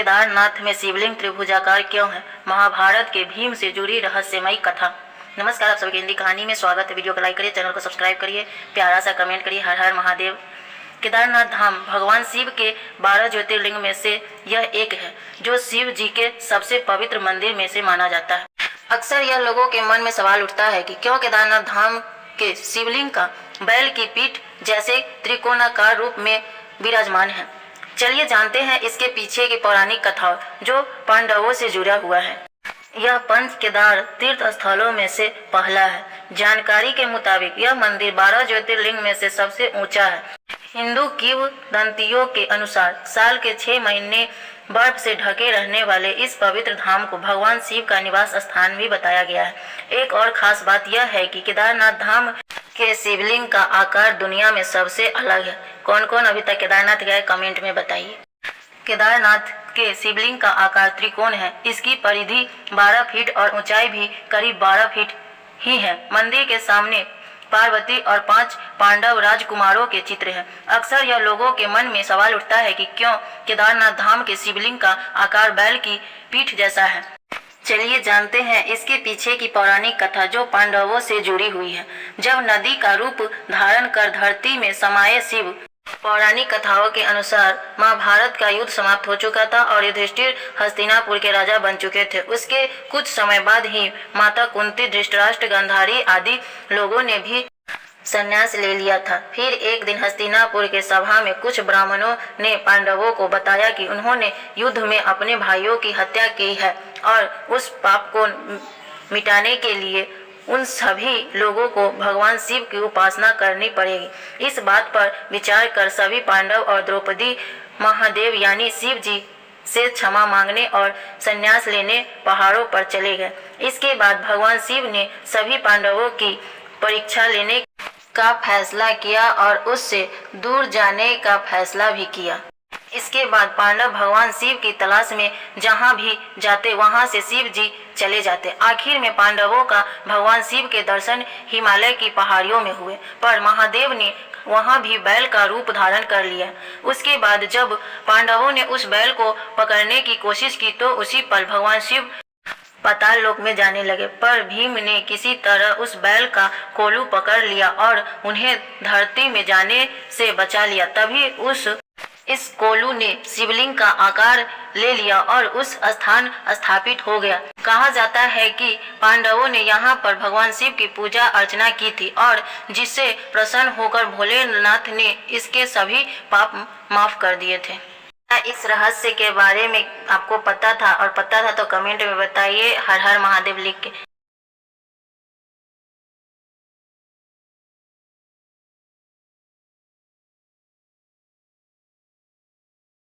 केदारनाथ में शिवलिंग त्रिभुजाकार क्यों है? महाभारत के भीम से जुड़ी रहस्यमयी कथा। नमस्कार, आप सभी हिंदी कहानी में स्वागत है। वीडियो को लाइक करिए, चैनल को सब्सक्राइब करिए, प्यारा सा कमेंट करिए। हर हर महादेव। केदारनाथ धाम भगवान शिव के 12 ज्योतिर्लिंग में से यह एक है, जो शिव जी के सबसे पवित्र मंदिर में से माना जाता है। अक्सर यह लोगों के मन में सवाल उठता है कि क्यों केदारनाथ धाम के शिवलिंग का बैल की पीठ जैसे त्रिकोणाकार रूप में विराजमान है। चलिए जानते हैं इसके पीछे की पौराणिक कथा, जो पांडवों से जुड़ा हुआ है। यह पंच केदार तीर्थ स्थलों में से पहला है। जानकारी के मुताबिक यह मंदिर 12 ज्योतिर्लिंग में से सबसे ऊंचा है। हिंदू किंवदंतियों के अनुसार साल के 6 महीने बर्फ से ढके रहने वाले इस पवित्र धाम को भगवान शिव का निवास स्थान भी बताया गया है। एक और खास बात यह है कि केदारनाथ धाम के शिवलिंग का आकार दुनिया में सबसे अलग है। कौन कौन अभी तक केदारनाथ गए, कमेंट में बताइए। केदारनाथ के शिवलिंग का आकार त्रिकोण है। इसकी परिधि 12 फीट और ऊंचाई भी करीब 12 फीट ही है। मंदिर के सामने पार्वती और 5 पांडव राजकुमारों के चित्र हैं। अक्सर यह लोगों के मन में सवाल उठता है कि क्यों केदारनाथ धाम के शिवलिंग का आकार बैल की पीठ जैसा है। चलिए जानते हैं इसके पीछे की पौराणिक कथा, जो पांडवों से जुड़ी हुई है। जब नदी का रूप धारण कर धरती में समाये शिव, पौराणिक कथाओं के अनुसार महाभारत का युद्ध समाप्त हो चुका था और युधिष्ठिर हस्तिनापुर के राजा बन चुके थे। उसके कुछ समय बाद ही माता कुंती, धृतराष्ट्र, गांधारी आदि लोगों ने भी संन्यास ले लिया था। फिर एक दिन हस्तिनापुर के सभा में कुछ ब्राह्मणों ने पांडवों को बताया कि उन्होंने युद्ध में अपने भाइयों की हत्या की है और उस पाप को मिटाने के लिए उन सभी लोगों को भगवान शिव की उपासना करनी पड़ेगी। इस बात पर विचार कर सभी पांडव और द्रौपदी महादेव यानी शिव जी से क्षमा मांगने और संन्यास लेने पहाड़ों पर चले गए। इसके बाद भगवान शिव ने सभी पांडवों की परीक्षा लेने का फैसला किया और उससे दूर जाने का फैसला भी किया। इसके बाद पांडव भगवान शिव की तलाश में जहां भी जाते वहां से शिव जी चले जाते। आखिर में पांडवों का भगवान शिव के दर्शन हिमालय की पहाड़ियों में हुए, पर महादेव ने वहां भी बैल का रूप धारण कर लिया। उसके बाद जब पांडवों ने उस बैल को पकड़ने की कोशिश की तो उसी पल भगवान शिव पाताल लोक में जाने लगे, पर भीम ने किसी तरह उस बैल का कोलू पकड़ लिया और उन्हें धरती में जाने से बचा लिया। तभी इस कोलू ने शिवलिंग का आकार ले लिया और उस स्थान स्थापित हो गया। कहा जाता है कि पांडवों ने यहाँ पर भगवान शिव की पूजा अर्चना की थी और जिससे प्रसन्न होकर भोलेनाथ ने इसके सभी पाप माफ कर दिए थे। इस रहस्य के बारे में आपको पता था और पता था तो कमेंट में बताइए। हर हर महादेव लिख के।